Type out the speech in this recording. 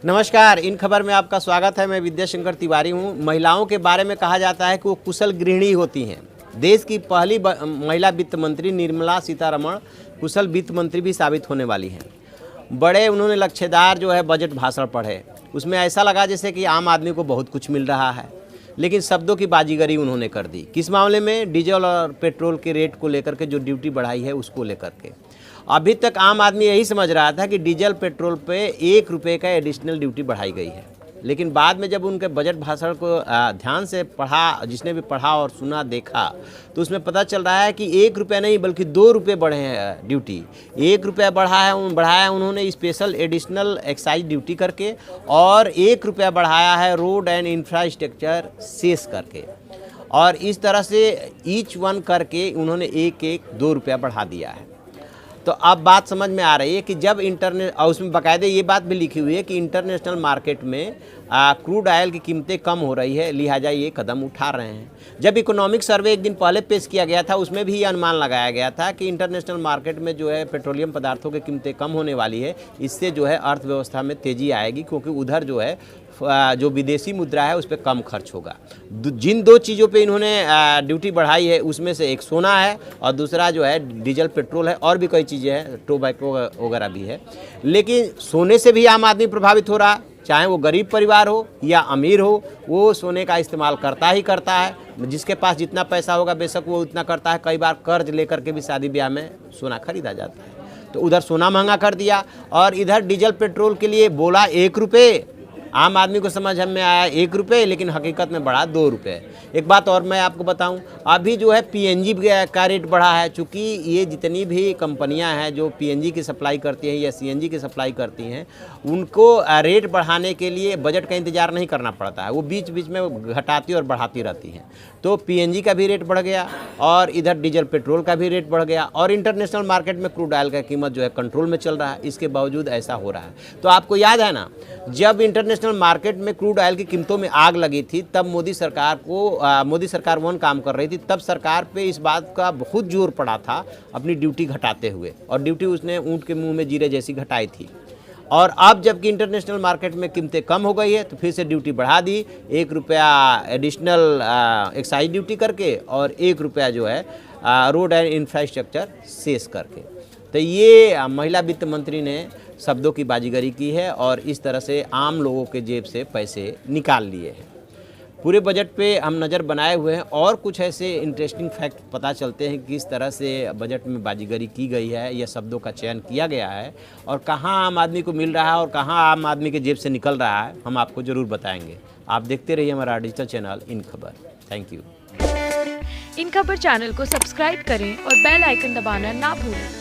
नमस्कार, इन खबर में आपका स्वागत है। मैं विद्याशंकर तिवारी हूँ। महिलाओं के बारे में कहा जाता है कि वो कुशल गृहिणी होती हैं। देश की पहली महिला वित्त मंत्री निर्मला सीतारमण कुशल वित्त मंत्री भी साबित होने वाली हैं। बड़े उन्होंने लक्ष्यदार जो है बजट भाषण पढ़े, उसमें ऐसा लगा जैसे कि आम आदमी को बहुत कुछ मिल रहा है, लेकिन शब्दों की बाजीगरी उन्होंने कर दी। किस मामले में? डीजल और पेट्रोल के रेट को लेकर के, जो ड्यूटी बढ़ाई है उसको लेकर के। अभी तक आम आदमी यही समझ रहा था कि डीजल पेट्रोल पे 1 रुपये का एडिशनल ड्यूटी बढ़ाई गई है, लेकिन बाद में जब उनके बजट भाषण को ध्यान से पढ़ा, जिसने भी पढ़ा और सुना देखा, तो उसमें पता चल रहा है कि 1 रुपये नहीं बल्कि 2 रुपये बढ़े हैं ड्यूटी। 1 रुपया बढ़ाया उन्होंने स्पेशल एडिशनल एक्साइज ड्यूटी करके, और 1 रुपया बढ़ाया है रोड एंड इंफ्रास्ट्रक्चर सेस करके, और इस तरह से ईच वन करके उन्होंने 2 रुपया बढ़ा दिया है। तो अब बात समझ में आ रही है कि जब और उसमें बाकायदे ये बात भी लिखी हुई है कि इंटरनेशनल मार्केट में क्रूड ऑयल की कीमतें कम हो रही है, लिहाजा ये कदम उठा रहे हैं। जब इकोनॉमिक सर्वे एक दिन पहले पेश किया गया था, उसमें भी ये अनुमान लगाया गया था कि इंटरनेशनल मार्केट में जो है पेट्रोलियम पदार्थों की कीमतें कम होने वाली है। इससे जो है अर्थव्यवस्था में तेज़ी आएगी, क्योंकि उधर जो है जो विदेशी मुद्रा है उस पर कम खर्च होगा। जिन 2 चीज़ों पे इन्होंने ड्यूटी बढ़ाई है, उसमें से एक सोना है और दूसरा जो है डीजल पेट्रोल है, और भी कई चीज़ें हैं, टोबैको वगैरह भी है। लेकिन सोने से भी आम आदमी प्रभावित हो रहा है, चाहे वो गरीब परिवार हो या अमीर हो, वो सोने का इस्तेमाल करता ही करता है। जिसके पास जितना पैसा होगा बेशक वो उतना करता है। कई बार कर्ज लेकर के भी शादी ब्याह में सोना खरीदा जाता है। तो उधर सोना महंगा कर दिया, और इधर डीजल पेट्रोल के लिए बोला 1 रुपये। आम आदमी को समझ में आया 1 रुपये, लेकिन हकीकत में बढ़ा 2 रुपये। एक बात और मैं आपको बताऊं, अभी जो है पीएनजी का रेट बढ़ा है। चूँकि ये जितनी भी कंपनियां हैं जो पीएनजी की सप्लाई करती हैं या सीएनजी की सप्लाई करती हैं, उनको रेट बढ़ाने के लिए बजट का इंतज़ार नहीं करना पड़ता है। वो बीच बीच में घटाती और बढ़ाती रहती हैं। तो पीएनजी का भी रेट बढ़ गया, और इधर डीजल पेट्रोल का भी रेट बढ़ गया, और इंटरनेशनल मार्केट में क्रूड ऑयल का कीमत जो है कंट्रोल में चल रहा है। इसके बावजूद ऐसा हो रहा है। तो आपको याद है ना, जब इंटरनेशनल मार्केट में क्रूड ऑयल की कीमतों में आग लगी थी, तब मोदी सरकार वन काम कर रही थी। तब सरकार पे इस बात का बहुत जोर पड़ा था अपनी ड्यूटी घटाते हुए, और ड्यूटी उसने ऊँट के मुंह में जीरे जैसी घटाई थी। और अब जबकि इंटरनेशनल मार्केट में कीमतें कम हो गई है, तो फिर से ड्यूटी बढ़ा दी, 1 रुपया एडिशनल एक्साइज ड्यूटी करके, और 1 रुपया जो है रोड एंड इंफ्रास्ट्रक्चर सेस करके। तो ये महिला वित्त मंत्री ने शब्दों की बाजीगरी की है, और इस तरह से आम लोगों के जेब से पैसे निकाल लिए हैं। पूरे बजट पे हम नज़र बनाए हुए हैं, और कुछ ऐसे इंटरेस्टिंग फैक्ट पता चलते हैं कि किस तरह से बजट में बाजीगरी की गई है, या शब्दों का चयन किया गया है, और कहाँ आम आदमी को मिल रहा है और कहाँ आम आदमी के जेब से निकल रहा है, हम आपको ज़रूर बताएंगे। आप देखते रहिए हमारा डिजिटल चैनल इन खबर। Thank you. इन खबर चैनल को सब्सक्राइब करें और बेल आइकन दबाना ना भूलें।